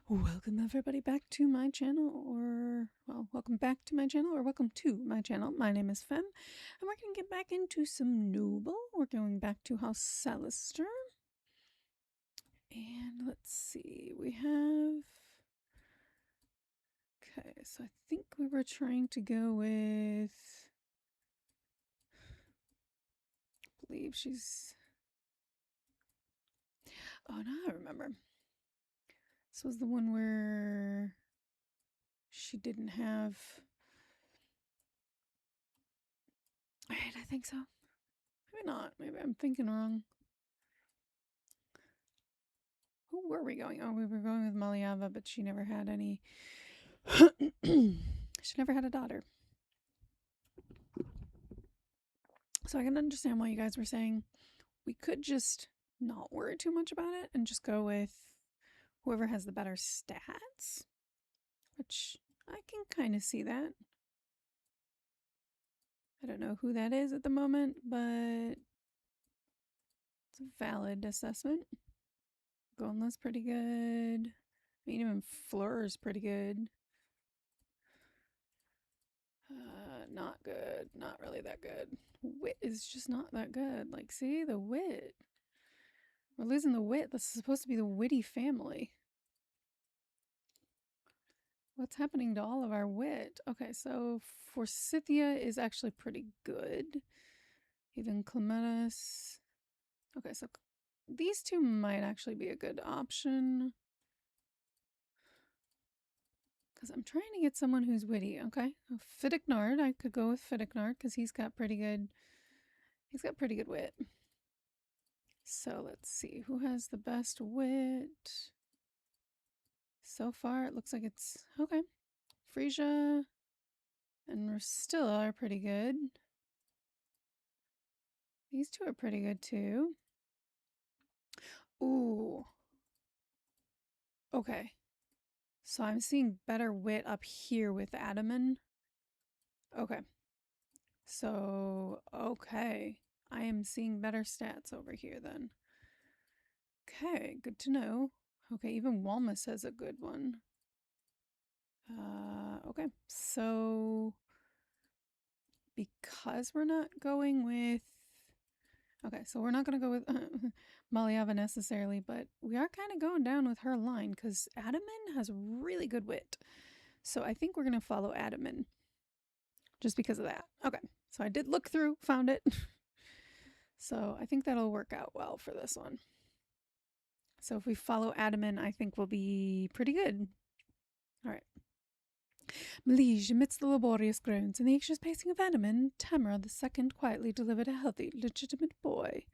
Welcome everybody back to my channel, welcome back to my channel, or welcome to my channel. My name is Fem, and we're going to get back into some Noble. We're going back to House Salestor. And let's see, we have... Okay, so I think we were trying to go with... I believe she's... Oh, no, I remember. This was the one where she didn't have... Alright, I think so. Maybe not. Maybe I'm thinking wrong. Who were we going? Oh, we were going with Maliava, but she never had any... she never had a daughter. So I can understand why you guys were saying we could just not worry too much about it and just go with whoever has the better stats. Which I can kind of see that. I don't know who that is at the moment, but it's a valid assessment. Gonla's pretty good. I mean, even Fleur's pretty good. Not good. Not really that good. Wit is just not that good. Like, see? The wit. We're losing the wit. This is supposed to be the witty family. What's happening to all of our wit? Okay, so Forsythia is actually pretty good. Even Clematis. Okay, so these two might actually be a good option. Because I'm trying to get someone who's witty, okay? Fiddicknard, I could go with Fiddicknard because he's got pretty good wit. So let's see, who has the best wit? So far, it looks like it's, okay. Frisia and Restilla are pretty good. These two are pretty good too. Ooh. Okay. So I'm seeing better wit up here with Adaman. Okay. So, okay. I am seeing better stats over here then. Okay, good to know. Okay, even Walmus has a good one. Okay, so because we're not going with... Okay, so we're not going to go with Maliava necessarily, but we are kind of going down with her line because Adaman has really good wit. So I think we're going to follow Adaman just because of that. Okay, so I did look through, found it. So I think that'll work out well for this one. So if we follow Adaman, I think we'll be pretty good. All right. Liege, amidst the laborious groans and the anxious pacing of Adaman, Tamara II quietly delivered a healthy, legitimate boy.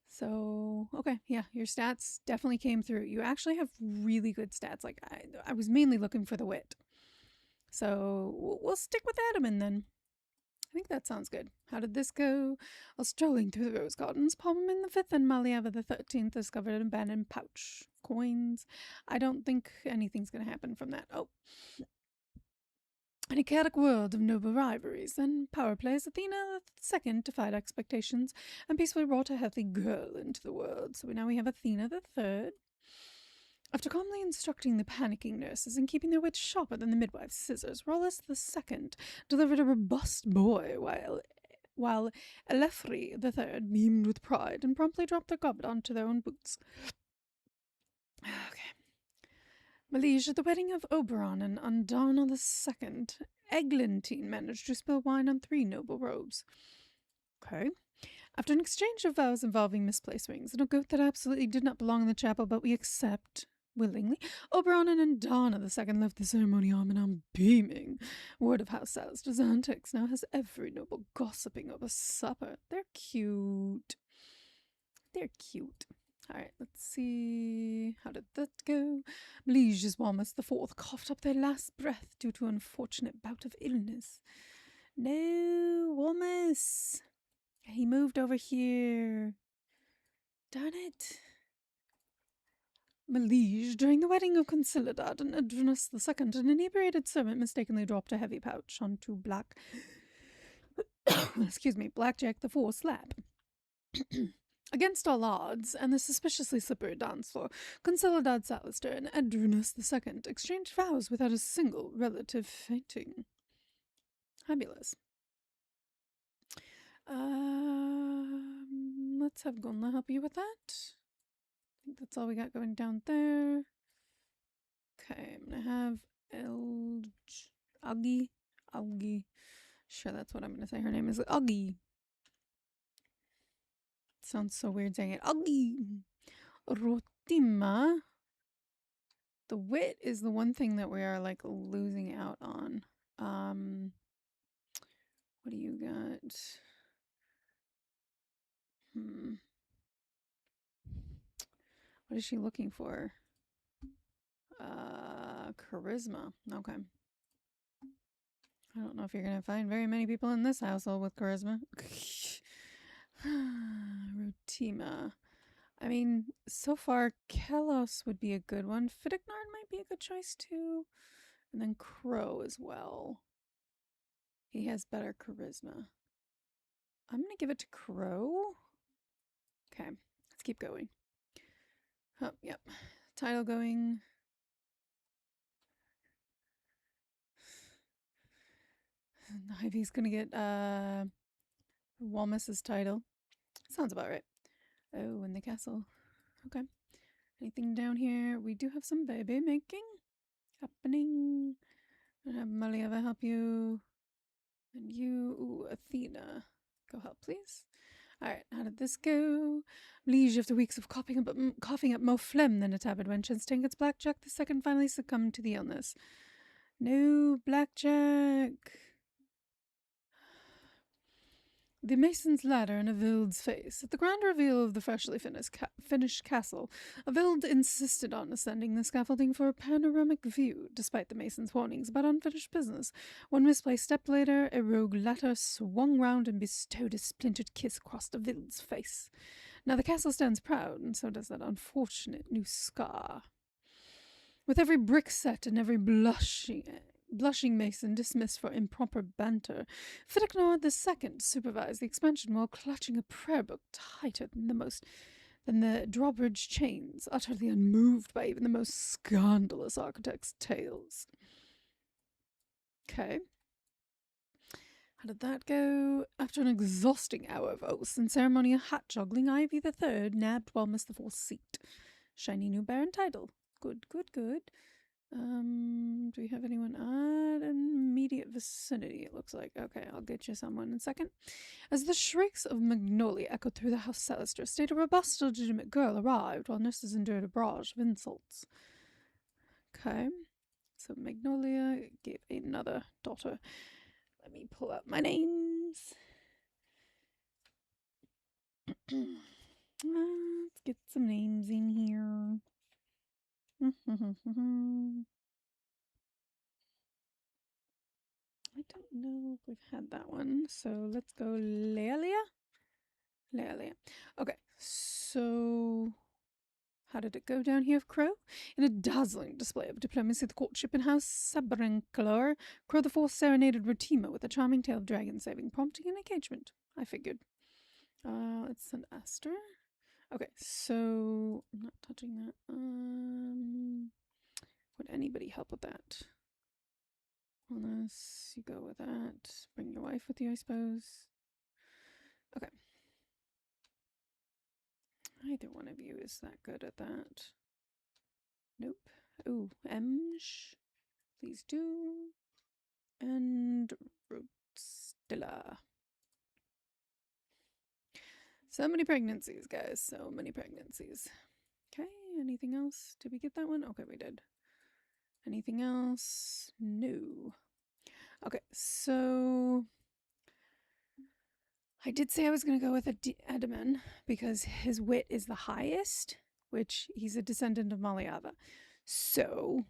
So, okay, yeah, your stats definitely came through. You actually have really good stats. Like, I was mainly looking for the wit. So, we'll stick with Adaman then. I think that sounds good. How did this go? While strolling through the rose gardens, Palmerman the Fifth and Maliava the 13th discovered an abandoned pouch. Coins. I don't think anything's going to happen from that. Oh. In a chaotic world of noble rivalries and power plays, Athena II defied expectations and peacefully brought a healthy girl into the world. So now we have Athena III. After calmly instructing the panicking nurses and keeping their wits sharper than the midwife's scissors, Rollis II delivered a robust boy, while Elefri III beamed with pride and promptly dropped their goblet onto their own boots. Okay. Liege, at the wedding of Oberon and Undana II, Eglantine managed to spill wine on 3 noble robes. Okay. After an exchange of vows involving misplaced rings and a goat that absolutely did not belong in the chapel, but we accept willingly, Oberon and Undana II left the ceremony arm in arm beaming. Word of House Salestor's antics now has every noble gossiping over supper. They're cute. They're cute. Alright, let's see. How did that go? Liege's Walmus IV coughed up their last breath due to an unfortunate bout of illness. No, Walmus. He moved over here. Darn it. Liege, during the wedding of Consiladad and Adrenus II, an inebriated servant mistakenly dropped a heavy pouch onto Blackjack the Four's lap. Against all odds, and the suspiciously slippery dance floor, Consolidad Salestor and Edrunus II exchanged vows without a single relative fainting. Fabulous. Let's have Gunla help you with that. I think that's all we got going down there. Okay, I'm gonna have Algi. Sure, that's what I'm gonna say. Her name is Algi. Sounds so weird saying it. Algi. Rotima. The wit is the one thing that we are like losing out on. What do you got? What is she looking for? Charisma. Okay. I don't know if you're gonna find very many people in this household with charisma. Rotima. I mean, so far, Kelos would be a good one. Fidignard might be a good choice too. And then Crow as well. He has better charisma. I'm gonna give it to Crow. Okay, let's keep going. Oh, yep. Title going. Ivy's gonna get Walmus's title. Sounds about right. Oh, in the castle. Okay. Anything down here? We do have some baby making happening. I'll have Malieva help you. And you, ooh, Athena. Go help, please. Alright, how did this go? Liege, after weeks of coughing up more phlegm than a tabard wench and staying its Blackjack, the second finally succumbed to the illness. No, Blackjack. The mason's ladder in Avild's face. At the grand reveal of the freshly finished castle, Avild insisted on ascending the scaffolding for a panoramic view, despite the mason's warnings about unfinished business. One misplaced step later, a rogue latter swung round and bestowed a splintered kiss across Avild's face. Now the castle stands proud, and so does that unfortunate new scar. With every brick set and every blushing mason dismissed for improper banter, Fidignard II supervised the expansion while clutching a prayer book tighter than the drawbridge chains, utterly unmoved by even the most scandalous architect's tales. Okay. How did that go? After an exhausting hour of oaths and ceremonial hat juggling, Ivy III nabbed Walmus IV's seat. Shiny new baron title. Good. Do we have anyone at immediate vicinity, it looks like? Okay, I'll get you someone in a second. As the shrieks of Magnolia echoed through the house, Salestor stayed a robust, legitimate girl arrived, while nurses endured a barrage of insults. Okay, so Magnolia gave another daughter. Let me pull out my names. Let's get some names in here. I don't know if we've had that one, so let's go Lealia. Okay, so how did it go down here with Crow? In a dazzling display of diplomacy, the courtship in House Sabrinclor, Crow the Fourth serenaded Rotima with a charming tale of dragon saving, prompting an engagement. I figured. Let's send Aster. Okay, so I'm not touching that. Would anybody help with that? Unless you go with that. Bring your wife with you, I suppose. Okay. Either one of you is that good at that. Nope. Oh, Emsh. Please do. And Rootstilla. So many pregnancies, guys. So many pregnancies. Okay, anything else? Did we get that one? Okay, we did. Anything else? No. Okay, so I did say I was going to go with Edaman because his wit is the highest, which he's a descendant of Maliava. So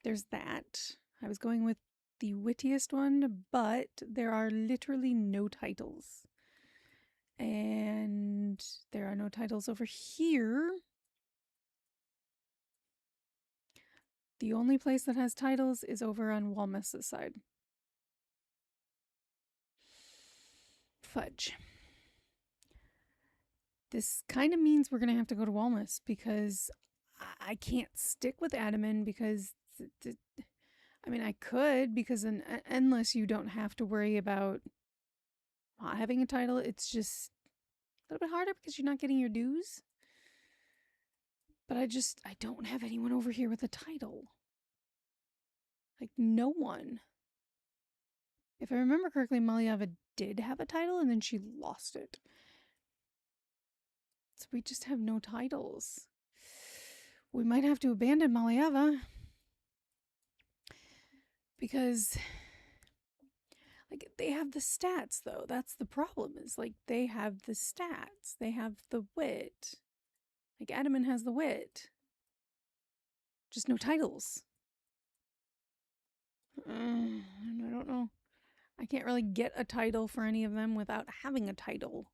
there's that. I was going with the wittiest one, but there are literally no titles. And there are no titles over here. The only place that has titles is over on Walmus's side. Fudge. This kind of means we're going to have to go to Walmus because I can't stick with Adaman because, I mean, I could because unless you don't have to worry about not having a title, it's just a little bit harder because you're not getting your dues. But I don't have anyone over here with a title. Like, no one. If I remember correctly, Maliava did have a title and then she lost it. So we just have no titles. We might have to abandon Maliava. Because, like, they have the stats, though. That's the problem, is, like, they have the stats. They have the wit. Like, Adaman has the wit. Just no titles. I don't know. I can't really get a title for any of them without having a title.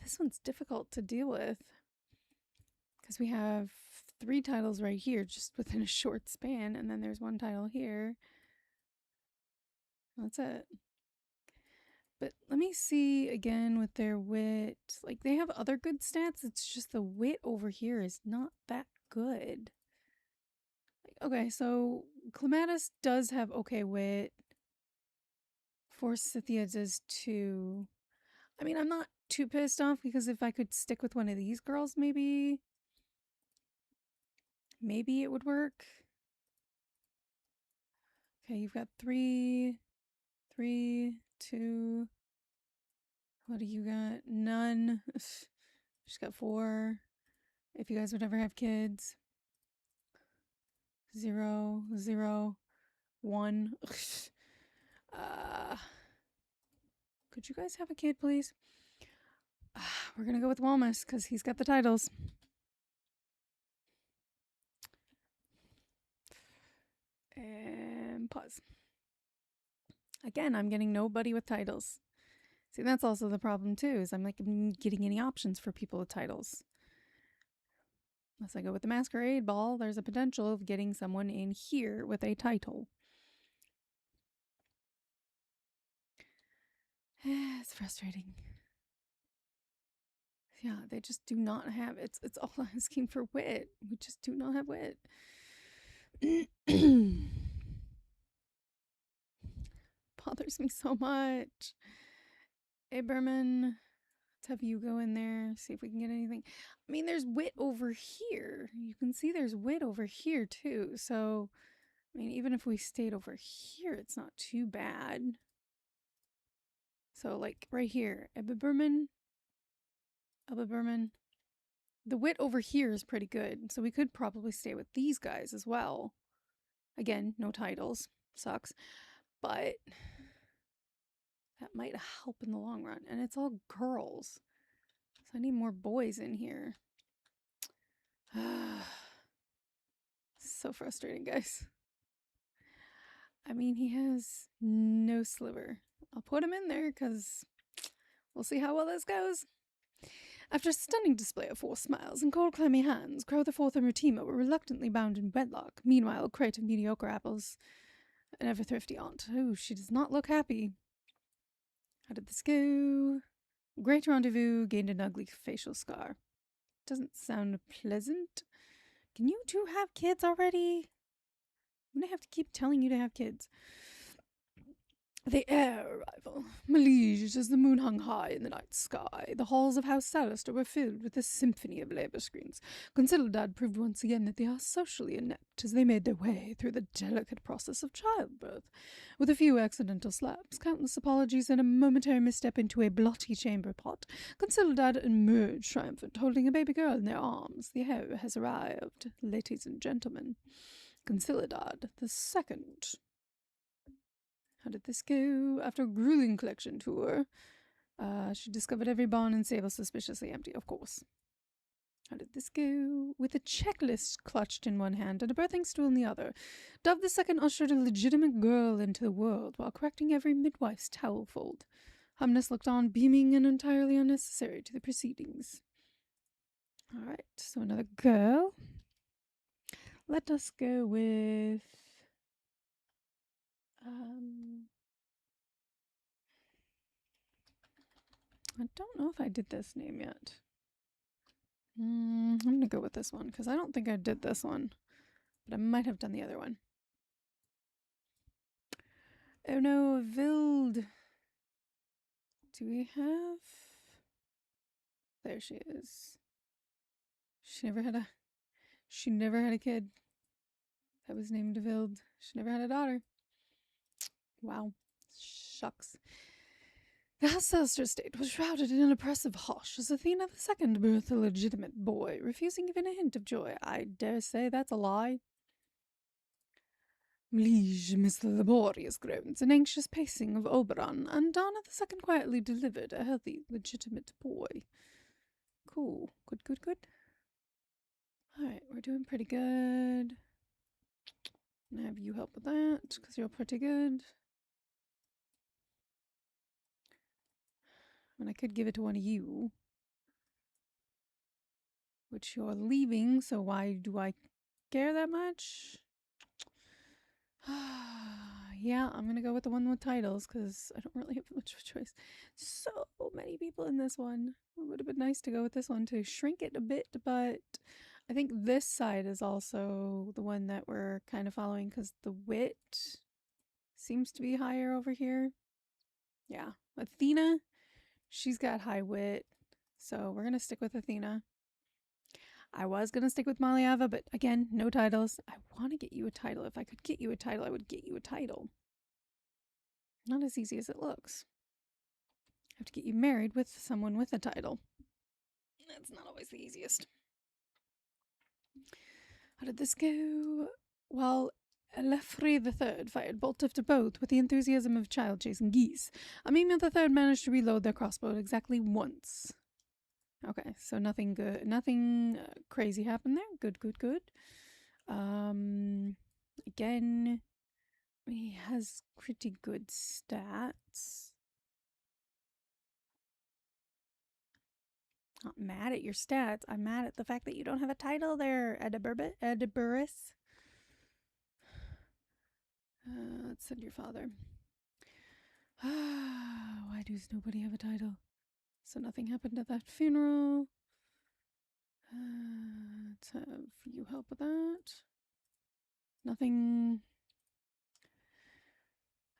This one's difficult to deal with. Because we have 3 titles right here, just within a short span. And then there's 1 title here. That's it. But let me see again with their wit. Like, they have other good stats. It's just the wit over here is not that good. Like, okay, so Clematis does have okay wit. Forsythia does too. I mean, I'm not too pissed off because if I could stick with one of these girls, maybe it would work. Okay, you've got 3, 2. What do you got? None. She's got 4. If you guys would ever have kids. 0, 0, 1. Could you guys have a kid, please? We're gonna go with Walmus because he's got the titles. And pause. Again, I'm getting nobody with titles. See, that's also the problem too, is I'm like getting any options for people with titles. Unless I go with the Masquerade ball, there's a potential of getting someone in here with a title. It's frustrating. Yeah, they just do not have it's all asking for wit. We just do not have wit. Bothers me so much. Hey Berman, let's have you go in there, see if we can get anything. I mean, there's wit over here. You can see there's wit over here too. So, I mean, even if we stayed over here, it's not too bad. So, like, right here, Ebba Berman. The wit over here is pretty good, so we could probably stay with these guys as well. Again, no titles. Sucks. But that might help in the long run. And it's all girls. So I need more boys in here. So frustrating, guys. I mean, he has no sliver. I'll put him in there because we'll see how well this goes. After a stunning display of 4 smiles and cold clammy hands, Crow the Fourth and Rutima were reluctantly bound in wedlock. Meanwhile, crate of mediocre apples, an ever-thrifty aunt. Oh, she does not look happy. How did this go? Great rendezvous, gained an ugly facial scar. Doesn't sound pleasant. Can you two have kids already? I'm gonna have to keep telling you to have kids. The Heir arrival. Lineage as the moon hung high in the night sky. The halls of House Salestor were filled with a symphony of labor screens. Consideldad proved once again that they are socially inept as they made their way through the delicate process of childbirth. With a few accidental slaps, countless apologies, and a momentary misstep into a blotty chamber pot, Consideldad emerged triumphant, holding a baby girl in their arms. The Heir has arrived, ladies and gentlemen. Consideldad the second. How did this go? After a grueling collection tour, she discovered every barn and stable suspiciously empty, of course. How did this go? With a checklist clutched in one hand and a birthing stool in the other, Dove the second ushered a legitimate girl into the world while correcting every midwife's towel fold. Humness looked on, beaming and entirely unnecessary to the proceedings. All right, so another girl. Let us go with... I don't know if I did this name yet. I'm going to go with this one because I don't think I did this one. But I might have done the other one. Oh no, Vild. Do we have... There she is. She never had a kid that was named Vild. She never had a daughter. Wow. Shucks. The Salestor estate was shrouded in an oppressive hush as Athena II birthed a legitimate boy, refusing even a hint of joy. I dare say that's a lie. Liege amidst the laborious groans and anxious pacing of Oberon, and Donna II quietly delivered a healthy, legitimate boy. Cool. Good. Alright, we're doing pretty good. I'm gonna have you help with that, because you're pretty good. And I could give it to one of you. Which you're leaving, so why do I care that much? Yeah, I'm gonna go with the one with titles, because I don't really have much of a choice. So many people in this one. It would have been nice to go with this one to shrink it a bit, but I think this side is also the one that we're kind of following, because the wit seems to be higher over here. Yeah, Athena, she's got high wit, so we're gonna stick with Athena. I was going to stick with Maliava, but again, no titles. I want to get you a title. If I could get you a title, I would get you a title. Not as easy as it looks. I have to get you married with someone with a title. That's not always the easiest. How did this go? Well, Elefri III fired bolt after bolt with the enthusiasm of a child chasing geese. Amima III managed to reload their crossbow exactly once. Okay, so nothing good, nothing crazy happened there. Good. Again, he has pretty good stats. Not mad at your stats. I'm mad at the fact that you don't have a title there, Ediburus. Let's send your father. Why does nobody have a title? So nothing happened at that funeral. Let's have you help with that. Nothing.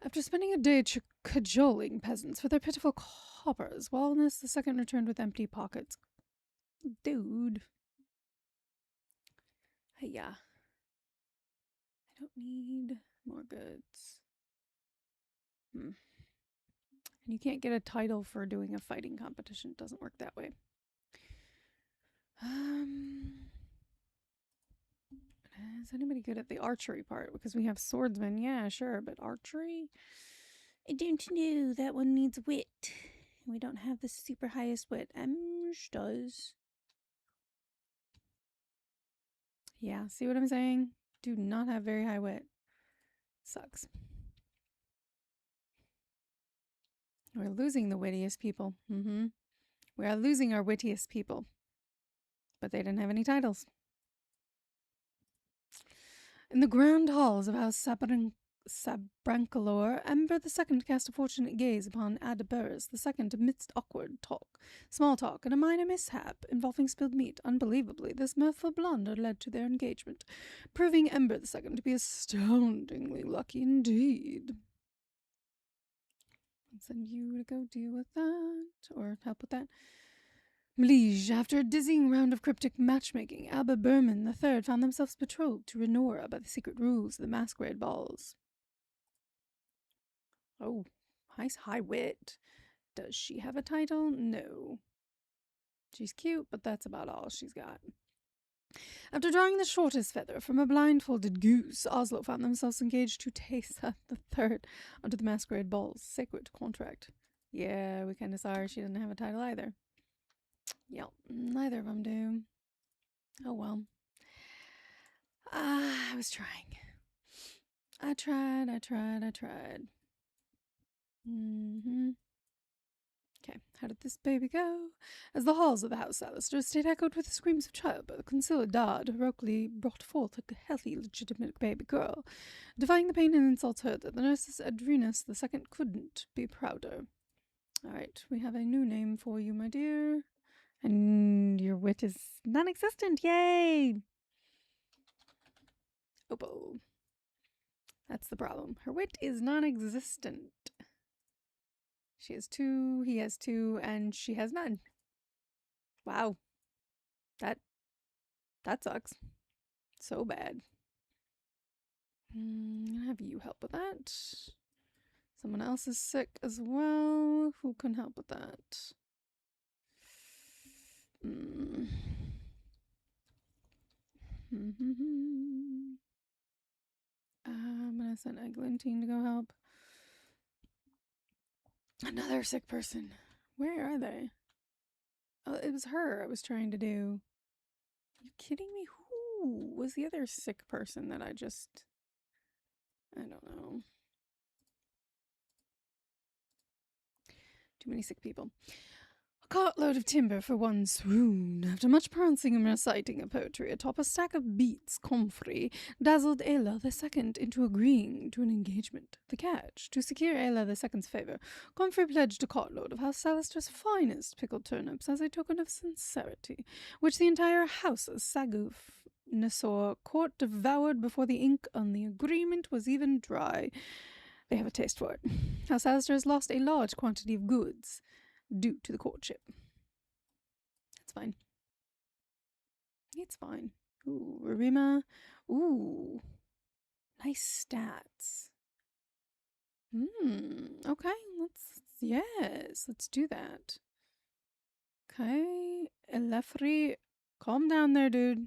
After spending a day cajoling peasants for their pitiful coppers, Walness II returned with empty pockets. Dude. Yeah. I don't need more goods. And you can't get a title for doing a fighting competition. It doesn't work that way. Is anybody good at the archery part? Because we have swordsmen, yeah, sure, but archery? I don't know. That one needs wit. We don't have the super highest wit. Amsh does. Yeah, see what I'm saying? Do not have very high wit. Sucks. We're losing the wittiest people. We are losing our wittiest people. But they didn't have any titles. In the grand halls of House Sabrancalor, Ember II cast a fortunate gaze upon Adiburus II amidst awkward talk, small talk, and a minor mishap involving spilled meat. Unbelievably, this mirthful blunder led to their engagement, proving Ember II to be astoundingly lucky indeed. I'll send you to go deal with that, or help with that. Liege, after a dizzying round of cryptic matchmaking, Alba Berman III found themselves betrothed to Renora by the secret rules of the Masquerade balls. Oh, nice high wit. Does she have a title? No. She's cute, but that's about all she's got. After drawing the shortest feather from a blindfolded goose, Oslo found themselves engaged to Tesa III under the Masquerade Ball's sacred contract. Yeah, we kind of saw her. She didn't have a title either. Yep, neither of them do. Oh well. I was trying. I tried. Okay, how did this baby go? As the halls of the house Salestor estate echoed with the screams of childbirth, Consiladad heroically brought forth a healthy, legitimate baby girl, defying the pain and insults heard that the nurses Adrenus II couldn't be prouder. Alright, we have a new name for you, my dear. And your wit is non-existent. Yay! Opal. That's the problem. Her wit is non-existent. She has 2, he has 2, and she has none. Wow. That sucks. So bad. I'm gonna have you help with that. Someone else is sick as well. Who can help with that? I'm gonna send Eglantine to go help. Another sick person. Where are they? Oh, it was her I was trying to do. Are you kidding me? Who was the other sick person that I don't know. Too many sick people. A cartload of timber for one swoon. After much prancing and reciting of poetry atop a stack of beets, comfrey dazzled Ayla II into agreeing to an engagement. The catch: to secure Ayla II's favour, Comfrey pledged a cartload of House Salestor's finest pickled turnips as a token of sincerity, which the entire house of Sagoof Nassau court devoured before the ink on the agreement was even dry. They have a taste for it. House Salestor has lost a large quantity of goods due to the courtship. It's fine. It's fine. Ooh, Rima. Ooh. Nice stats. Okay, let's do that. Okay, Elefri, calm down there, dude.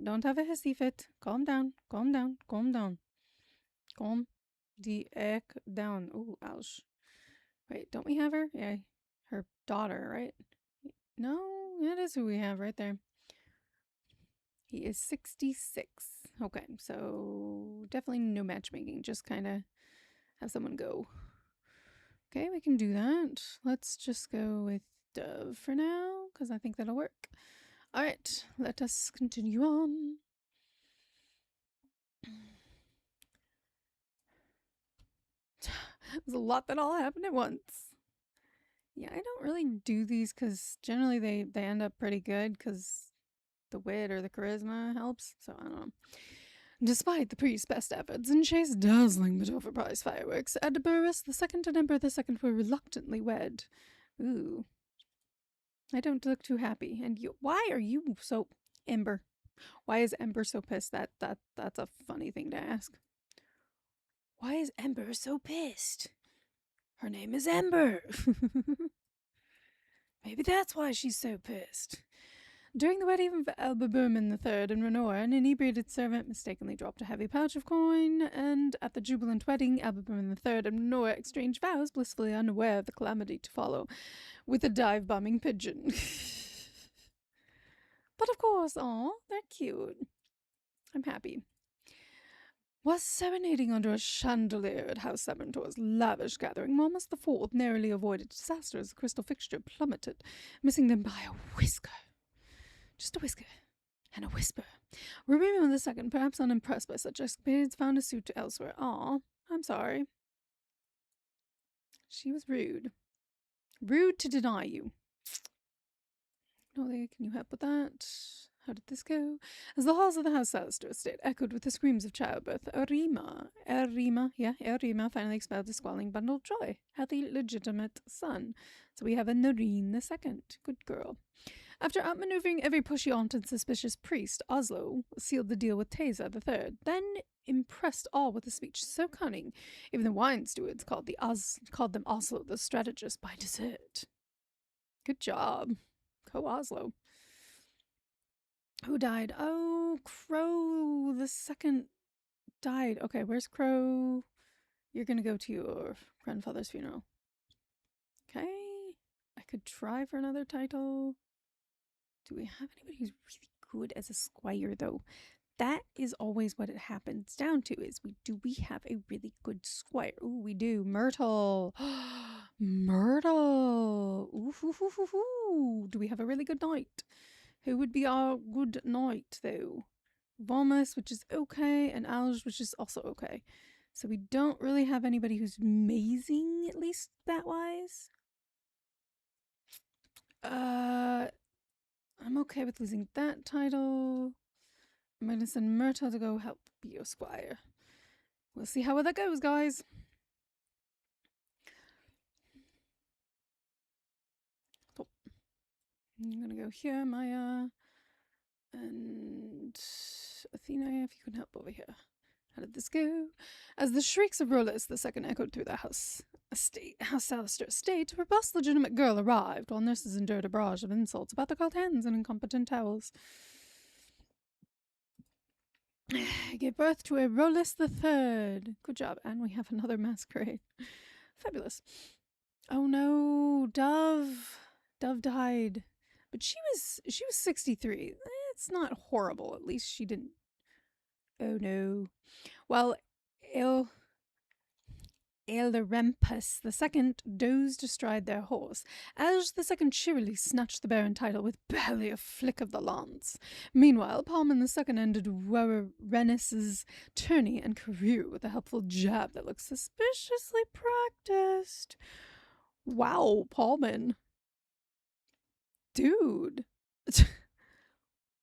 Don't have a hissy fit. Calm down. Calm the heck down. Ooh, ouch. Wait, don't we have her? Yeah, her daughter, right? No, that is who we have right there. He is 66. Okay, so definitely no matchmaking. Just kind of have someone go. Okay, we can do that. Let's just go with Dove for now, because I think that'll work. Alright, let us continue on. There's a lot that all happened at once. Yeah, I don't really do these because generally they end up pretty good because the wit or the charisma helps. So I don't know. Despite the priest's best efforts and Chase dazzling but overpriced fireworks, Edeburus II and Emperor II were reluctantly wed. Ooh. I don't look too happy. And you, why are you so... Ember. Why is Ember so pissed? That's a funny thing to ask. Why is Ember so pissed? Her name is Ember. Maybe that's why she's so pissed. During the wedding of Elba Berman III and Renora, an inebriated servant mistakenly dropped a heavy pouch of coin, and at the jubilant wedding, Elba Berman III and Renora exchanged vows, blissfully unaware of the calamity to follow, with a dive-bombing pigeon. But of course, aw, they're cute. I'm happy. Was serenading under a chandelier at House Sabantor's lavish gathering, Monmouth IV narrowly avoided disaster as the crystal fixture plummeted, missing them by a whisker. Just a whisker. And a whisper. Rubima II, perhaps unimpressed by such escapades, found a suit elsewhere. Aw, I'm sorry. She was rude. Rude to deny you. Nolly, can you help with that? How did this go? As the halls of the House Salestor estate echoed with the screams of childbirth, Erima finally expelled the squalling bundle of joy. Had the legitimate son. So we have a Noreen II. Good girl. After outmaneuvering every pushy-aunt and suspicious priest, Oslo sealed the deal with Teza III, then impressed all with a speech so cunning, even the wine stewards called them Oslo the strategist by dessert. Good job. Co-Oslo. Who died? Oh, Crow the second died. Okay, where's Crow? You're gonna go to your grandfather's funeral. Okay. I could try for another title. Do we have anybody who's really good as a squire, though? That is always what it happens down to, is do we have a really good squire? Ooh, we do. Myrtle. Myrtle. Ooh. Do we have a really good knight? Who would be our good knight, though? Volmus, which is okay, and Alge, which is also okay. So we don't really have anybody who's amazing, at least that-wise. I'm okay with losing that title. I'm going to send Myrtle to go help be your squire. We'll see how that goes, guys. Oh. I'm going to go here, Maya. And Athena, if you can help over here. How did this go? As the shrieks of Rolus II echoed through the House Salestor estate, a robust, legitimate girl arrived, while nurses endured a barrage of insults about the cold hands and incompetent towels. Gave birth to a Rolus III. Good job, and we have another Masquerade. Fabulous. Oh no, Dove. Dove died, but she was 63. It's not horrible. At least she didn't. Oh no. Well, Aelorempus II dozed astride their horse, as the second cheerily snatched the barren title with barely a flick of the lance. Meanwhile, Palman II ended Rennis's tourney and career with a helpful jab that looked suspiciously practiced. Wow, Palman. Dude.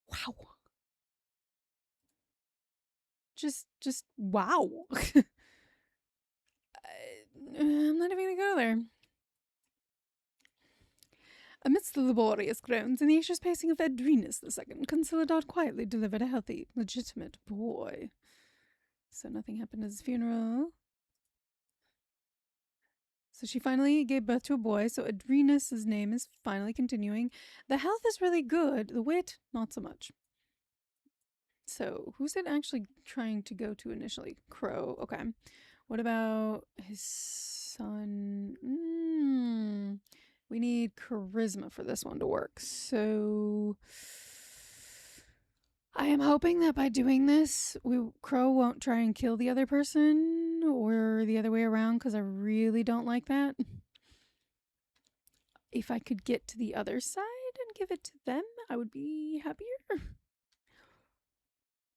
Wow. Just wow. I'm not even gonna go there. Amidst the laborious groans and the anxious pacing of Edrinus II, Consiladot quietly delivered a healthy, legitimate boy. So nothing happened at his funeral. So she finally gave birth to a boy, so Edrinus' name is finally continuing. The health is really good, the wit, not so much. So, who's it actually trying to go to initially? Crow, okay. What about his son? We need charisma for this one to work. So I am hoping that by doing this, Crow won't try and kill the other person or the other way around, because I really don't like that. If I could get to the other side and give it to them, I would be happier.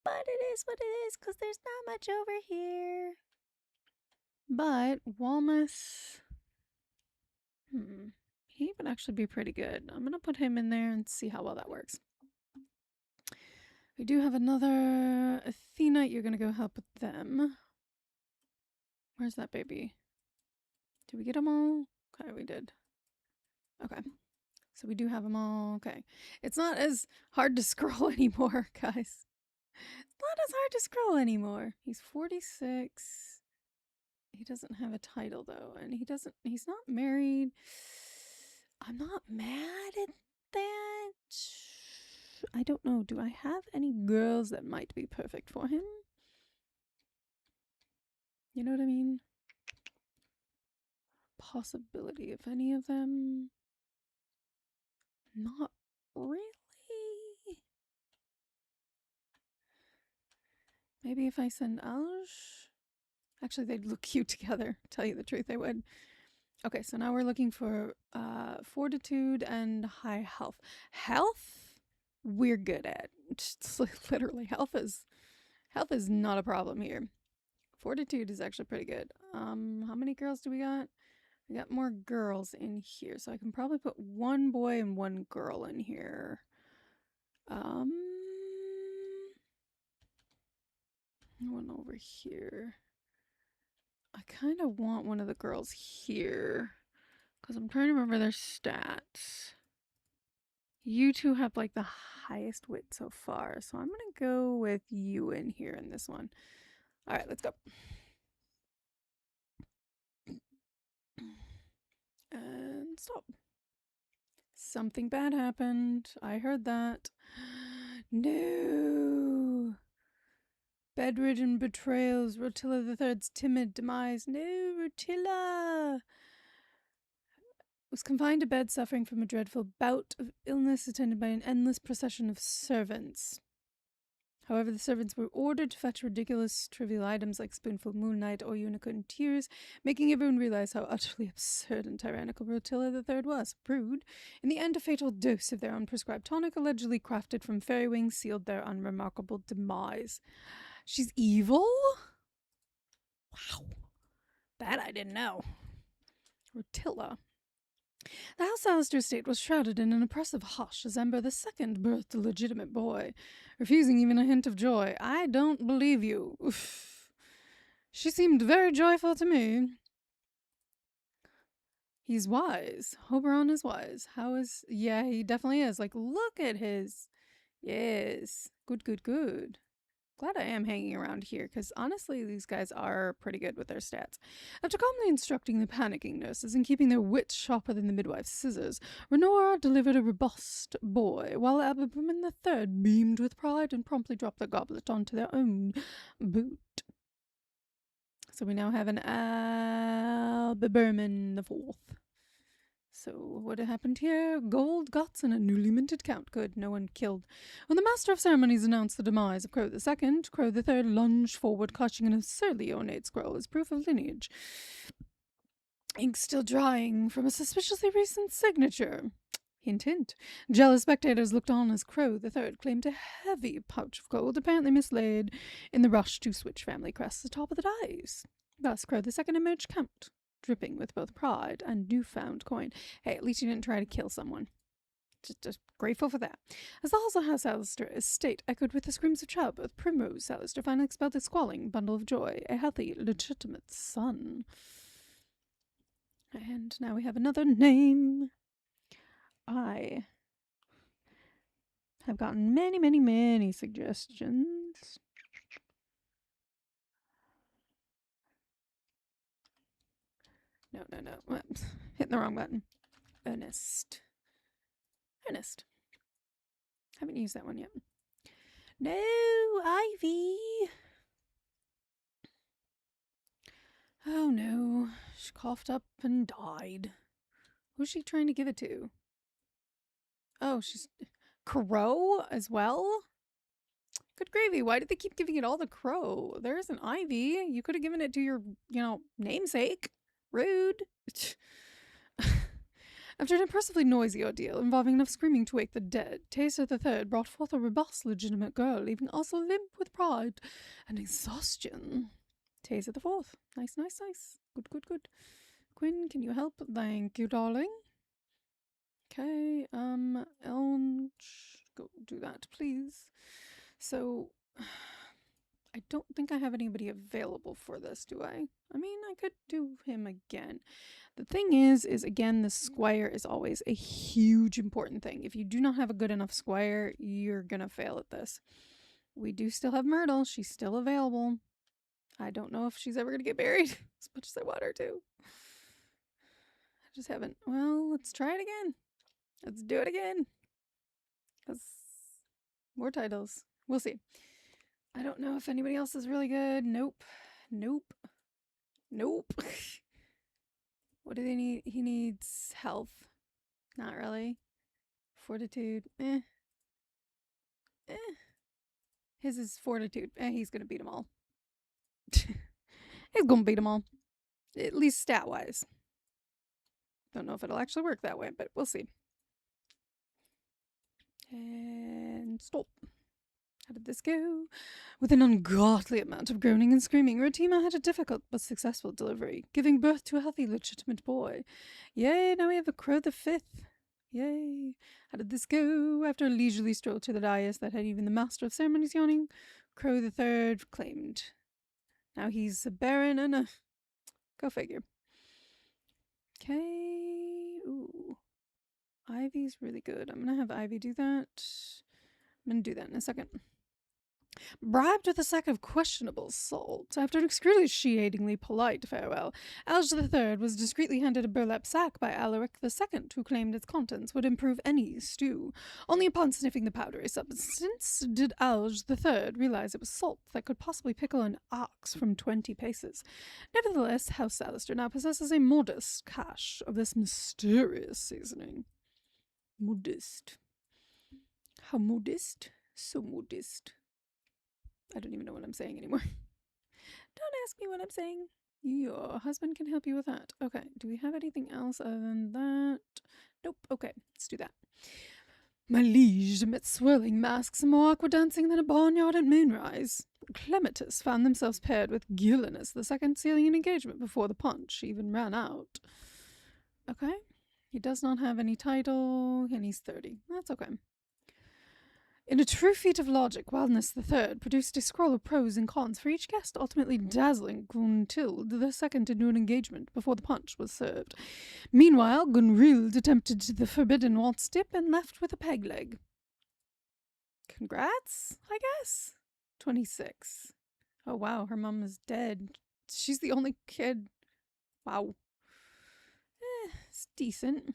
But it is what it is, because there's not much over here. But Walmus, he would actually be pretty good. I'm going to put him in there and see how well that works. We do have another Athena. You're going to go help with them. Where's that baby? Did we get them all? Okay, we did. Okay. So we do have them all. Okay. It's not as hard to scroll anymore, guys. It's not as hard to scroll anymore. He's 46. He doesn't have a title though, and he's not married. I'm not mad at that. I don't know. Do I have any girls that might be perfect for him? You know what I mean? Possibility of any of them? Not really. Maybe if I send Alj? Actually, they'd look cute together. Tell you the truth, they would. Okay, so now we're looking for fortitude and high health. Health, we're good at. Just literally, health is not a problem here. Fortitude is actually pretty good. How many girls do we got? We got more girls in here, so I can probably put one boy and one girl in here. One over here. I kind of want one of the girls here, because I'm trying to remember their stats. You two have like the highest wit so far, so I'm going to go with you in here in this one. All right, let's go. And stop. Something bad happened. I heard that. No. Bedridden betrayals. Rotilla III's timid demise. No, Rotilla was confined to bed, suffering from a dreadful bout of illness attended by an endless procession of servants. However, the servants were ordered to fetch ridiculous, trivial items like spoonful of moonlight or unicorn tears, making everyone realize how utterly absurd and tyrannical Rotilla III was. Brood, in the end, a fatal dose of their unprescribed tonic, allegedly crafted from fairy wings, sealed their unremarkable demise. She's evil? Wow. That I didn't know. Rotilla. The House Salestor estate was shrouded in an oppressive hush as Ember II birthed a legitimate boy, refusing even a hint of joy. I don't believe you. Oof. She seemed very joyful to me. He's wise. Oberon is wise. Yeah, he definitely is. Like, look at his. Yes. Good. Glad I am hanging around here, because honestly, these guys are pretty good with their stats. After calmly instructing the panicking nurses and keeping their wits sharper than the midwife's scissors, Renora delivered a robust boy, while Albeberman III beamed with pride and promptly dropped the goblet onto their own boot. So we now have an Albeberman IV. So what happened here? Gold, guts, and a newly minted count. Good, no one killed. When the master of ceremonies announced the demise of Crow II, Crow III lunged forward, clutching an absurdly ornate scroll as proof of lineage. Ink still drying from a suspiciously recent signature. Hint, hint. Jealous spectators looked on as Crow III claimed a heavy pouch of gold, apparently mislaid in the rush to switch family crests atop of the dice. Thus, Crow II emerged count, dripping with both pride and newfound coin. Hey, at least you didn't try to kill someone. Just grateful for that. As the halls of House Salestor estate echoed with the screams of childbirth, Primrose Salestor finally expelled a squalling bundle of joy, a healthy, legitimate son. And now we have another name. I have gotten many suggestions. No. Hitting the wrong button. Ernest. Haven't used that one yet. No, Ivy. Oh no. She coughed up and died. Who's she trying to give it to? Oh, she's Crow as well? Good gravy. Why did they keep giving it all to Crow? There's an Ivy. You could have given it to your, namesake. Rude. After an impressively noisy ordeal involving enough screaming to wake the dead, Taser III brought forth a robust, legitimate girl, leaving us limp with pride and exhaustion. Taser IV. Nice. Good. Quinn, can you help? Thank you, darling. Okay, Elm, go do that, please. So, I don't think I have anybody available for this, do I? I mean, I could do him again. The thing is again, the squire is always a huge important thing. If you do not have a good enough squire, you're gonna fail at this. We do still have Myrtle. She's still available. I don't know if she's ever gonna get married, as much as I want her to. I just haven't. Well, let's try it again. Let's do it again. Because more titles. We'll see. I don't know if anybody else is really good. Nope. What do they need? He needs health. Not really. Fortitude. His is fortitude. He's gonna beat them all. He's gonna beat them all. At least stat-wise. Don't know if it'll actually work that way, but we'll see. And stop. How did this go? With an ungodly amount of groaning and screaming, Rotima had a difficult but successful delivery, giving birth to a healthy, legitimate boy. Yay, now we have a Crow V. Yay. How did this go? After a leisurely stroll to the dais that had even the master of ceremonies yawning, Crow III claimed. Now he's a baron and a... Go figure. Okay. Ooh. Ivy's really good. I'm gonna have Ivy do that. I'm gonna do that in a second. Bribed with a sack of questionable salt, after an excruciatingly polite farewell, Alge III was discreetly handed a burlap sack by Alaric II, who claimed its contents would improve any stew. Only upon sniffing the powdery substance did Alge III realize it was salt that could possibly pickle an ox from 20 paces. Nevertheless, House Salestor now possesses a modest cache of this mysterious seasoning. Modest. How modest? So modest. I don't even know what I'm saying anymore. Don't ask me what I'm saying. Your husband can help you with that. Okay, do we have anything else other than that? Nope. Okay, let's do that. My liege, amid swirling masks and more awkward dancing than a barnyard at moonrise, Clematis found themselves paired with Gillinus II, sealing an engagement before the punch even ran out. Okay, He does not have any title, and he's 30. That's okay. In a true feat of logic, Wildness III produced a scroll of pros and cons for each guest, ultimately dazzling Guntild II into an engagement before the punch was served. Meanwhile, Gunrild attempted the forbidden waltz dip and left with a peg leg. Congrats, I guess. 26. Oh wow, her mom is dead. She's the only kid. Wow. It's decent.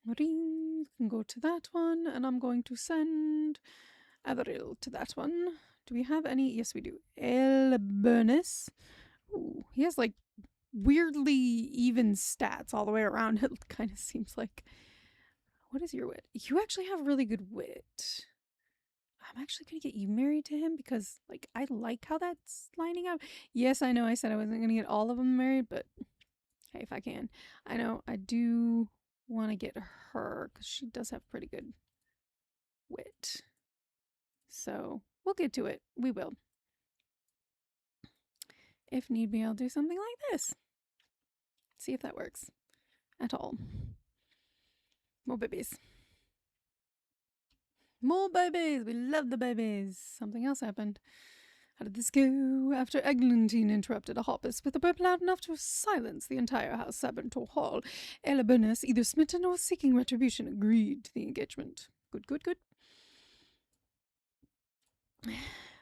Marine can go to that one, and I'm going to send Averil to that one. Do we have any? Yes, we do. Elbernus. Ooh, he has like weirdly even stats all the way around. It kind of seems like. What is your wit? You actually have really good wit. I'm actually going to get you married to him because, like, I like how that's lining up. Yes, I know I said I wasn't going to get all of them married, but hey, if I can. I know I do want to get her because she does have pretty good wit. So we'll get to it. We will. If need be, I'll do something like this. See if that works at all. More babies. More babies! We love the babies! Something else happened. How did this go? After Eglantine interrupted a hoppus with a burp loud enough to silence the entire house Sabantor Hall, Elabernus, either smitten or seeking retribution, agreed to the engagement. Good, good, good.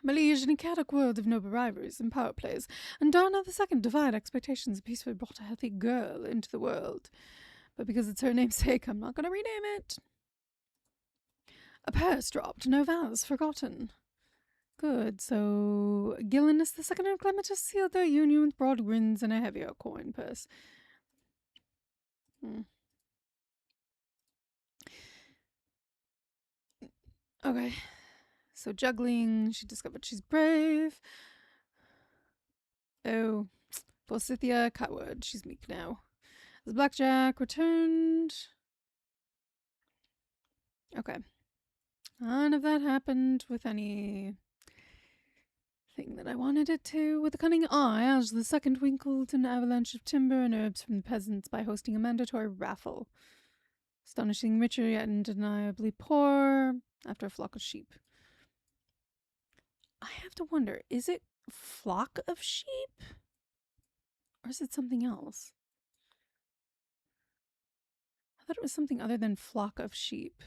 My liege, in a chaotic world of noble rivalries and power plays, and Darna II defied expectations and peacefully brought a healthy girl into the world. But because it's her namesake, I'm not going to rename it. A purse dropped, no vows forgotten. Good, so Gillinus II and Clematis sealed their union with broad grins and a heavier coin purse. Okay, so juggling, she discovered she's brave. Oh, Forsythia, coward, she's meek now. The blackjack returned. Okay. None of that happened with any thing that I wanted it to. With a cunning eye, Alge II winkled an avalanche of timber and herbs from the peasants by hosting a mandatory raffle. Astonishing richer yet undeniably poor after a flock of sheep. I have to wonder, is it flock of sheep? Or is it something else? I thought it was something other than flock of sheep.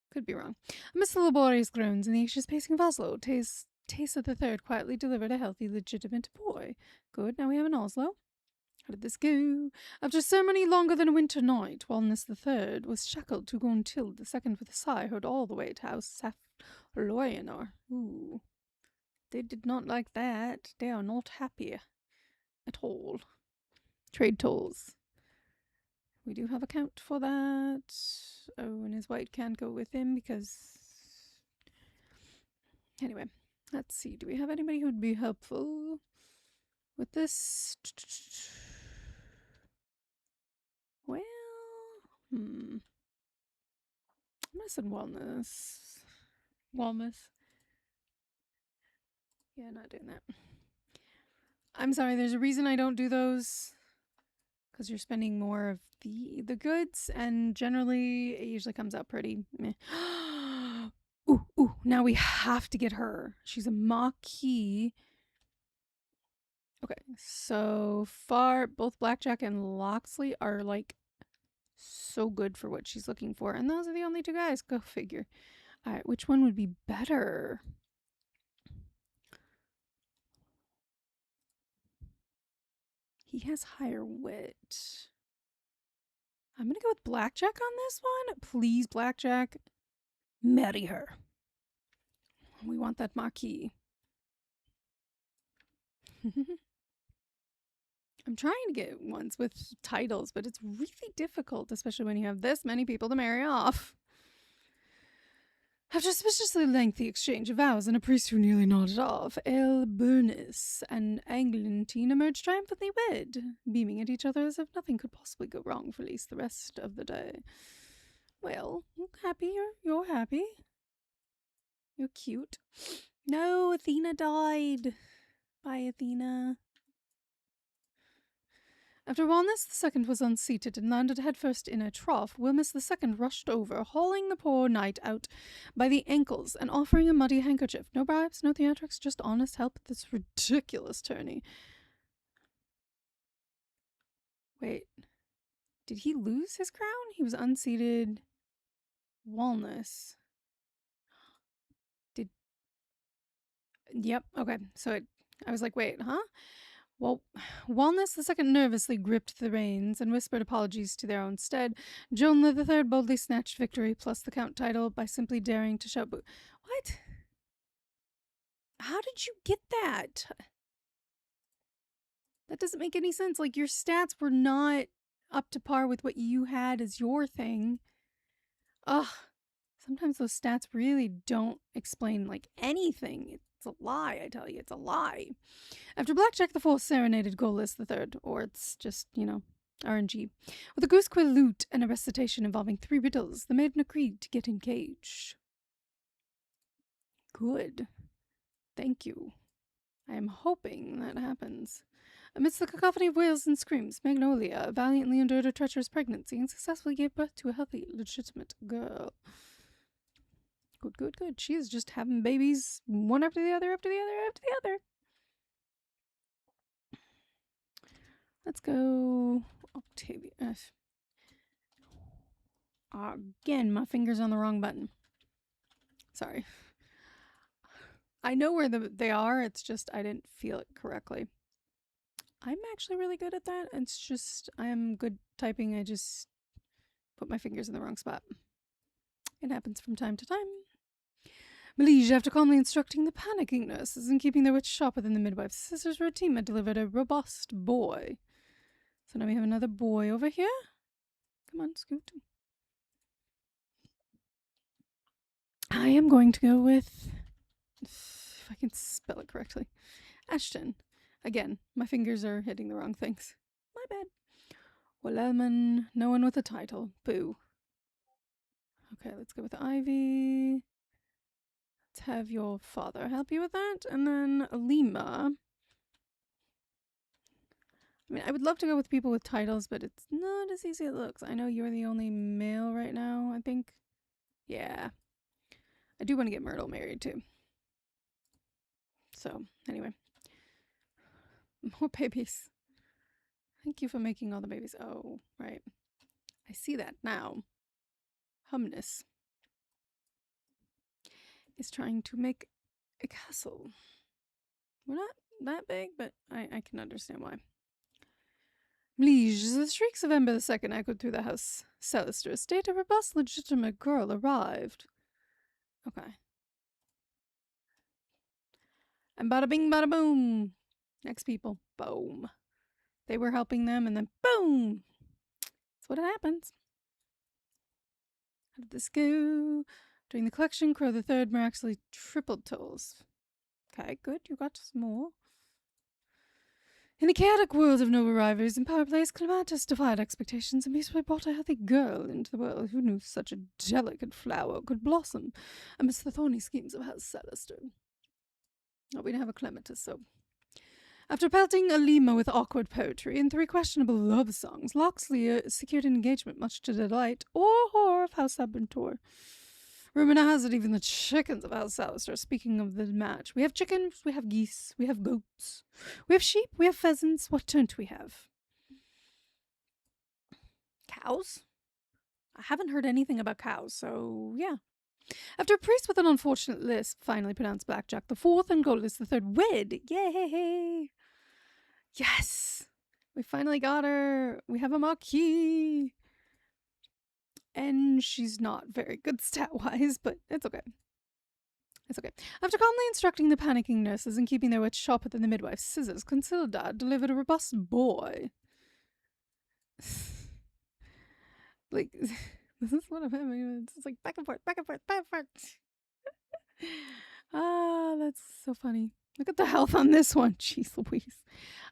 Could be wrong. Amidst the laborious groans and the anxious pacing of Oslo, Tesa the Third quietly delivered a healthy, legitimate boy. Good, now we have an Oslo. How did this go? After a ceremony longer than a winter night, Walness the Third was shackled to Gontild II with a sigh heard all the way to House Safloyanar. Ooh. They did not like that. They are not happy at all. Trade tolls. We do have a count for that. Oh, and his white can't go with him because... Anyway, let's see. Do we have anybody who would be helpful with this? Well, I'm gonna send Wellness. Wellness. Yeah, not doing that. I'm sorry, there's a reason I don't do those. Because you're spending more of the goods, and generally it usually comes out pretty meh. Ooh, now we have to get her. She's a Maquis. Okay, so far both Blackjack and Loxley are like so good for what she's looking for, and those are the only two guys. Go figure. Alright, which one would be better? He has higher wit. I'm gonna go with Blackjack on this one. Please, Blackjack, marry her. We want that Maquis. I'm trying to get ones with titles, but it's really difficult, especially when you have this many people to marry off. After a suspiciously lengthy exchange of vows and a priest who nearly nodded off, Elbernus and Eglantine emerged triumphantly wed, beaming at each other as if nothing could possibly go wrong for at least the rest of the day. Well, happy you're happy. You're cute. No, Athena died. Bye, Athena. After Walness II was unseated and landed headfirst in a trough, Wilmus II rushed over, hauling the poor knight out by the ankles and offering a muddy handkerchief. No bribes, no theatrics, just honest help at this ridiculous tourney. Wait, did he lose his crown? He was unseated. Walness. Yep, okay. So I was like, wait, huh? Well, Walness II nervously gripped the reins and whispered apologies to their own stead. Joan III boldly snatched victory plus the count title by simply daring to shout boo. What? How did you get that? That doesn't make any sense. Like, your stats were not up to par with what you had as your thing. Ugh. Sometimes those stats really don't explain, like, anything. It's a lie, I tell you. It's a lie. After Blackjack IV serenaded Goalless III, or it's just, RNG, with a goose quill lute and a recitation involving 3 riddles, the maiden agreed to get engaged. Good. Thank you. I am hoping that happens. Amidst the cacophony of wails and screams, Magnolia valiantly endured a treacherous pregnancy and successfully gave birth to a healthy, legitimate girl. Good, good, good. She is just having babies one after the other, after the other, after the other. Let's go Octavia. Again, my finger's on the wrong button. Sorry. I know where they are, it's just I didn't feel it correctly. I'm actually really good at that. It's just I am good typing. I just put my fingers in the wrong spot. It happens from time to time. Lineage, after calmly instructing the panicking nurses and keeping their wits sharper than the midwife's scissors, routine had delivered a robust boy. So now we have another boy over here. Come on, scoot. I am going to go with, if I can spell it correctly, Ashton. Again, my fingers are hitting the wrong things. My bad. Wellman, no one with a title. Boo. Okay, let's go with Ivy. Let's have your father help you with that. And then Lima. I mean, I would love to go with people with titles, but it's not as easy as it looks. I know you're the only male right now, I think. Yeah. I do want to get Myrtle married, too. So, anyway. More babies. Thank you for making all the babies. Oh, right. I see that now. Humnus is trying to make a castle. We're not that big, but I can understand why. Liege, the shrieks of Ember II echoed through the house. Salestor estate, a robust, legitimate girl arrived. Okay. And bada bing, bada boom. Next people. Boom. They were helping them, and then boom. That's what happens. How did this go? During the collection, Crow the Third miraculously tripled tolls. Okay, good. You got some more. In a chaotic world of no arrivals and power plays, Clematis defied expectations and peacefully brought a healthy girl into the world. Who knew such a delicate flower could blossom amidst the thorny schemes of House Salestor? Oh, we don't have a Clematis, so... After pelting Alima with awkward poetry and 3 questionable love songs, Loxley secured an engagement much to the delight or horror of House Abentor. Rumor now has it even the chickens of House Salestor. Speaking of the match, we have chickens, we have geese, we have goats, we have sheep, we have pheasants. What don't we have? Cows? I haven't heard anything about cows, so yeah. After a priest with an unfortunate lisp finally pronounced Blackjack IV and Goalless III wed. Yay! Yes! We finally got her. We have a Marquis. And she's not very good stat-wise, but it's okay. It's okay. After calmly instructing the panicking nurses and keeping their wits sharper than the midwife's scissors, Consilda delivered a robust boy. Like, this is what I'm having. It's like back and forth, back and forth, back and forth. That's so funny. Look at the health on this one. Jeez Louise.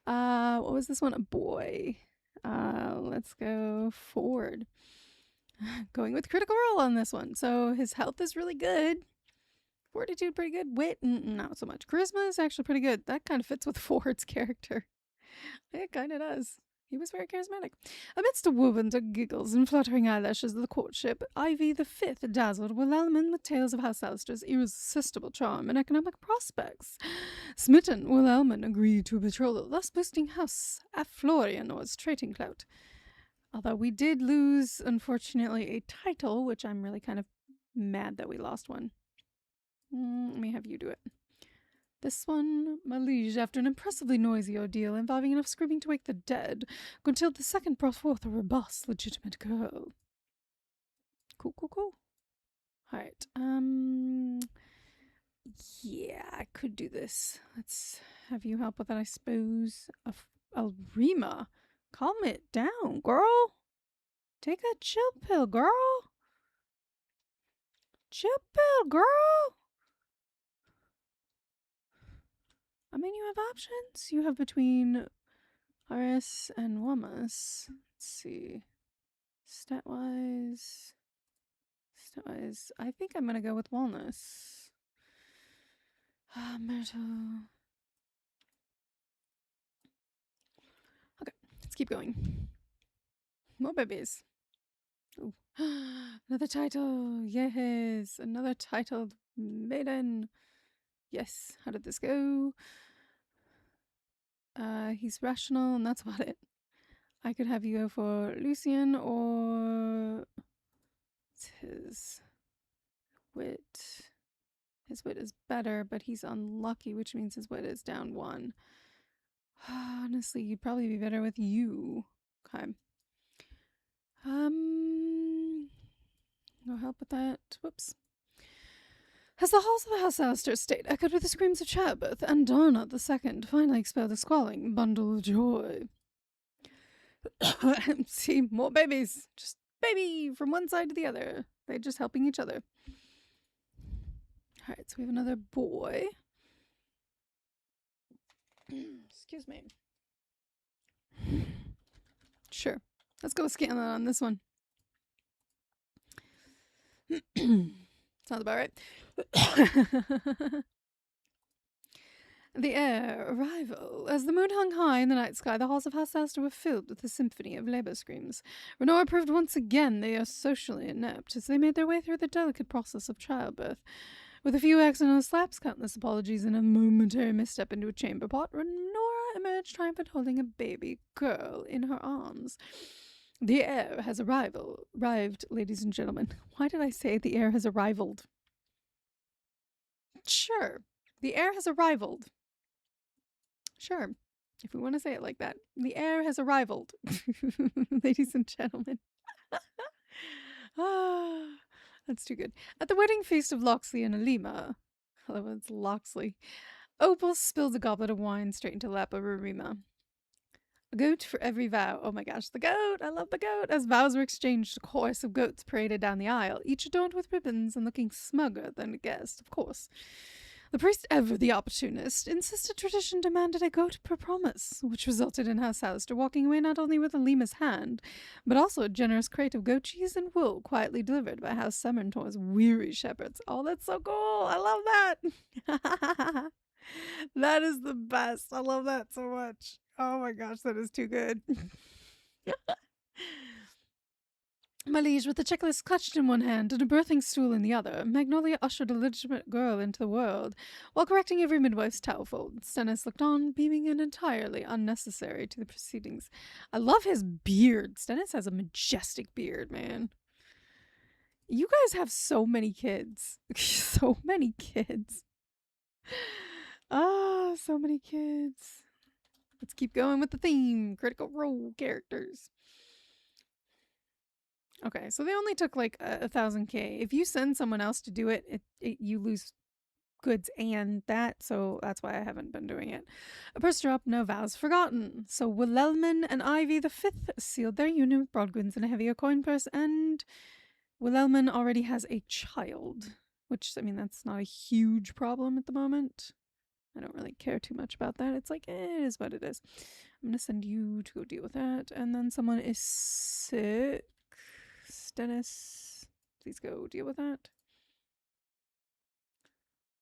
What was this one? A boy. Let's go forward. Going with critical role on this one. So his health is really good. Fortitude pretty good. Wit, not so much. Charisma is actually pretty good. That kind of fits with Ford's character. It kind of does. He was very charismatic. Amidst a whirlwind of giggles and fluttering eyelashes of the courtship, Ivy the Fifth dazzled Will-Elman with tales of House Salestor's irresistible charm and economic prospects. Smitten, Will-Elman agreed to a betrothal, thus boosting House Florianor's trading clout. Although we did lose, unfortunately, a title, which I'm really kind of mad that we lost one. Let me have you do it. This one, my liege, after an impressively noisy ordeal involving enough screaming to wake the dead, Guntilde II brought forth a robust, legitimate girl. Cool. Alright, yeah, I could do this. Let's have you help with that, I suppose. Alrima, calm it down, girl. Take a chill pill, girl. Chill pill, girl. I mean, you have options. You have between RS and Wamas. Let's see. Stat-wise, I think I'm gonna go with Wellness. Myrtle. Okay, let's keep going. More babies. Ooh. Another title. Yes, another titled maiden. Yes, how did this go? He's rational, and that's about it. I could have you go for Lucian or his wit. His wit is better, but he's unlucky, which means his wit is down 1. Honestly, you'd probably be better with you. Okay. No help with that. Whoops. As the halls of the House Salestor state echoed with the screams of childbirth, and Donna II finally expelled a squalling bundle of joy. See, more babies. Just baby from one side to the other. They're just helping each other. Alright, so we have another boy. Excuse me. Sure. Let's go with Scanlan on this one. Sounds about right. The Heir arrival. As the moon hung high in the night sky, the halls of House Salestor were filled with a symphony of labour screams. Renora proved once again they are socially inept as they made their way through the delicate process of childbirth. With a few accidental slaps, countless apologies, and a momentary misstep into a chamber pot, Renora emerged triumphant holding a baby girl in her arms. The Heir has arrived, ladies and gentlemen. Why did I say the Heir has arrived? Sure. The Heir has arrived. Sure. If we want to say it like that. The Heir has arrived. Ladies and gentlemen. That's too good. At the wedding feast of Locksley and Alima. Hello, it's Locksley. Opal spilled a goblet of wine straight into the lap of Arima. A goat for every vow. Oh my gosh, the goat! I love the goat! As vows were exchanged, a chorus of goats paraded down the aisle, each adorned with ribbons and looking smugger than a guest, of course. The priest, ever the opportunist, insisted tradition demanded a goat per promise, which resulted in House Salestor walking away not only with Alima's hand, but also a generous crate of goat cheese and wool quietly delivered by House Summertor's weary shepherds. Oh, that's so cool! I love that! That is the best. I love that so much. Oh my gosh, that is too good. My liege, with the checklist clutched in one hand and a birthing stool in the other, Magnolia ushered a legitimate girl into the world, while correcting every midwife's towelfold. Stennis looked on, beaming and entirely unnecessary to the proceedings. I love his beard. Stennis has a majestic beard, man. You guys have so many kids. So many kids. So many kids. Let's keep going with the theme. Critical Role characters. Okay, so they only took like 1,000k. If you send someone else to do it, you lose goods and that, so that's why I haven't been doing it. A purse drop, no vows forgotten. So Will-Elman and Ivy the Fifth sealed their union with Broadwinds and a heavier coin purse, and Will-Elman already has a child, which, I mean, that's not a huge problem at the moment. I don't really care too much about that. It's like, it is what it is. I'm going to send you to go deal with that. And then someone is sick. Stennis, please go deal with that.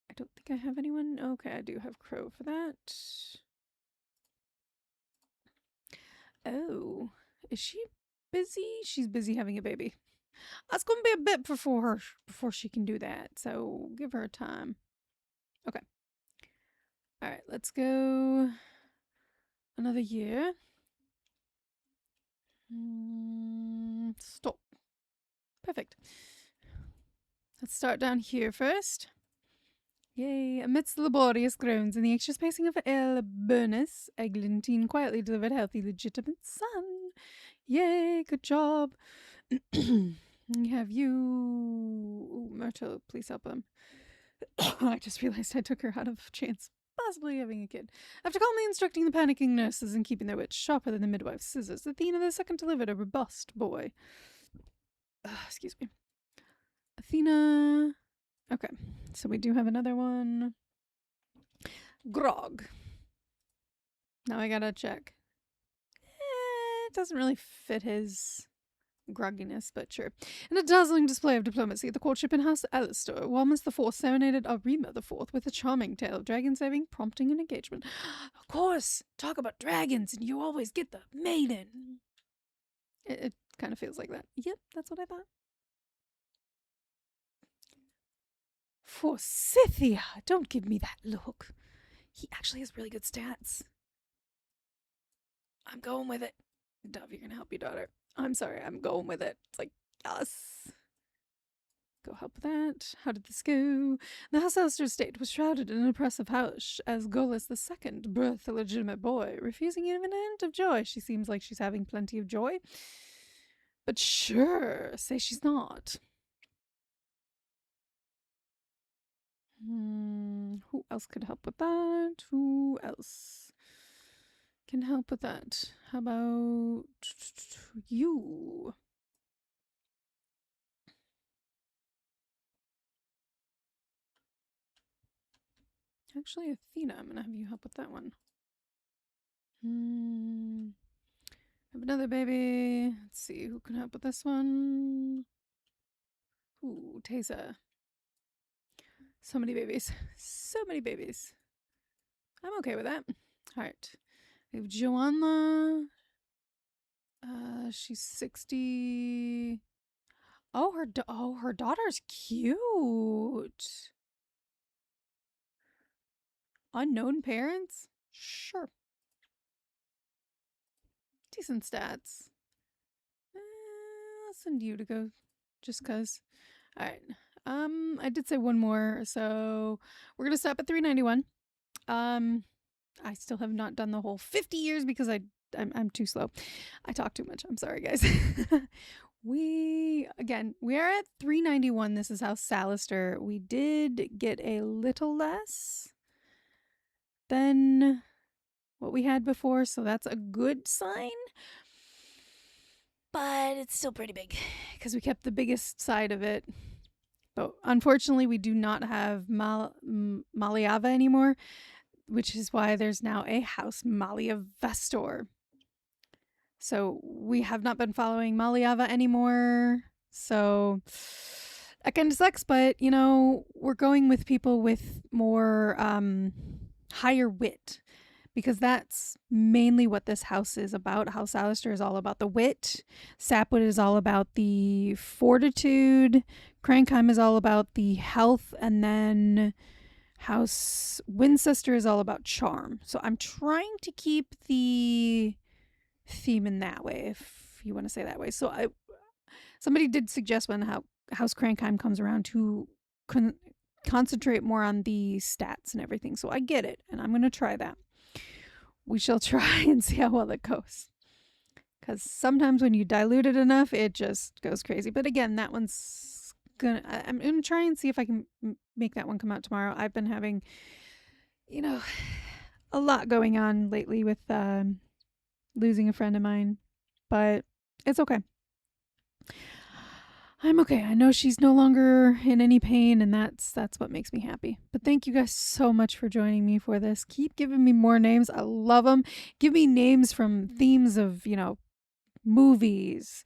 I don't think I have anyone. Okay, I do have Crow for that. Oh, is she busy? She's busy having a baby. That's gonna be a bit before she can do that. So give her time. Okay. All right. Let's go another year. Stop. Perfect. Let's start down here first. Yay. Amidst the laborious groans and the anxious pacing of El Burnus, Eglantine quietly delivered a healthy, legitimate son. Yay, good job. We have you. Ooh, Myrtle, please help them. I just realized I took her out of chance possibly having a kid. After calmly instructing the panicking nurses and keeping their wits sharper than the midwife's scissors, Athena the second delivered a robust boy. Excuse me. Athena. Okay, so we do have another one. Grog. Now I gotta check. It doesn't really fit his grogginess, but sure. In a dazzling display of diplomacy, the courtship in House Salestor, Walmus IV serenaded Arima IV with a charming tale of dragon saving, prompting an engagement. Of course! Talk about dragons, and you always get the maiden. It kind of feels like that. Yep, that's what I thought. Forsythia! Don't give me that look. He actually has really good stats. I'm going with it. Dove, you're gonna help your daughter. I'm sorry, I'm going with it. It's like, yes. Go help with that. How did this go? The Salestor estate was shrouded in an oppressive hush as Golis II birthed a legitimate boy, refusing even a hint of joy. She seems like she's having plenty of joy. But sure, say she's not. Who else could help with that? Who else can help with that? How about you? Actually, Athena, I'm gonna have you help with that one. Have another baby. Let's see who can help with this one. Ooh, Teza. So many babies. So many babies. I'm okay with that. All right. We have Joanna. She's 60. Oh, her daughter's cute. Unknown parents? Sure. Decent stats. I'll send you to go just because. All right. I did say one more, so we're gonna stop at 391. I still have not done the whole 50 years because I'm too slow. I talk too much. I'm sorry, guys. We are at 391. This is House Salestor. We did get a little less than what we had before, so that's a good sign. But it's still pretty big because we kept the biggest side of it. But unfortunately, we do not have Maliava anymore, which is why there's now a House Maliavestor. So we have not been following Maliava anymore. So that kind of sucks, but you know, we're going with people with more higher wit, because that's mainly what this house is about. House Salestor is all about the wit. Sapwood is all about the fortitude. Crankheim is all about the health. And then House Winchester is all about charm. So I'm trying to keep the theme in that way, if you want to say that way. So somebody did suggest when House Crankheim comes around to concentrate more on the stats and everything. So I get it, and I'm going to try that. We shall try and see how well it goes. Because sometimes when you dilute it enough, it just goes crazy. But again, that one's I'm going to try and see if I can make that one come out tomorrow. I've been having, a lot going on lately with losing a friend of mine. But it's okay. I'm okay. I know she's no longer in any pain, and that's what makes me happy. But thank you guys so much for joining me for this. Keep giving me more names. I love them. Give me names from themes of, movies,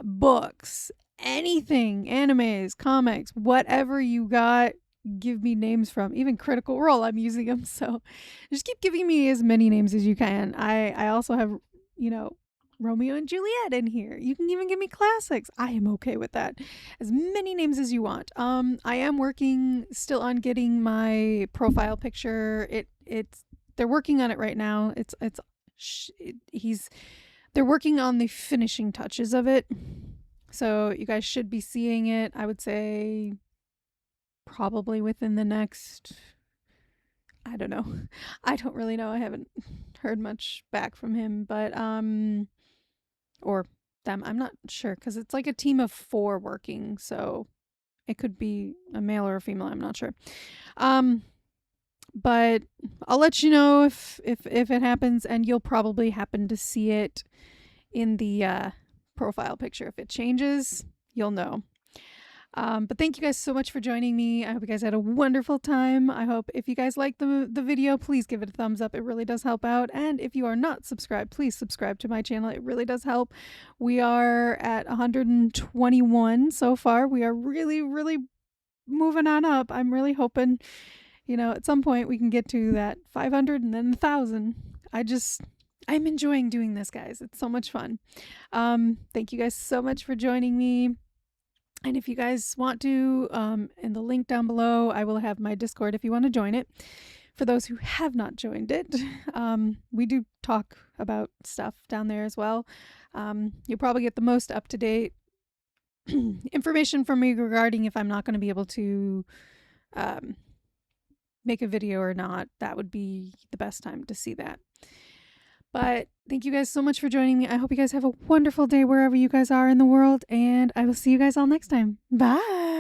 books, anything, animes, comics, whatever you got. Give me names from. Even Critical Role, I'm using them. So just keep giving me as many names as you can. I also have, Romeo and Juliet in here. You can even give me classics. I am okay with that. As many names as you want. I am working still on getting my profile picture. They're working on it right now. They're working on the finishing touches of it. So you guys should be seeing it, I would say, probably within the next, I don't know. I don't really know. I haven't heard much back from him, but or them. I'm not sure because it's like a team of 4 working, so it could be a male or a female. I'm not sure. But I'll let you know if it happens, and you'll probably happen to see it in the profile picture. If it changes, you'll know. But thank you guys so much for joining me. I hope you guys had a wonderful time. I hope if you guys liked the video, please give it a thumbs up. It really does help out. And if you are not subscribed, please subscribe to my channel. It really does help. We are at 121 so far. We are really, really moving on up. I'm really hoping, at some point we can get to that 500 and then 1,000. I'm enjoying doing this, guys. It's so much fun. Thank you guys so much for joining me. And if you guys want to, in the link down below, I will have my Discord if you want to join it. For those who have not joined it, we do talk about stuff down there as well. You'll probably get the most up-to-date information from me regarding if I'm not going to be able to make a video or not. That would be the best time to see that. But thank you guys so much for joining me. I hope you guys have a wonderful day wherever you guys are in the world, and I will see you guys all next time. Bye.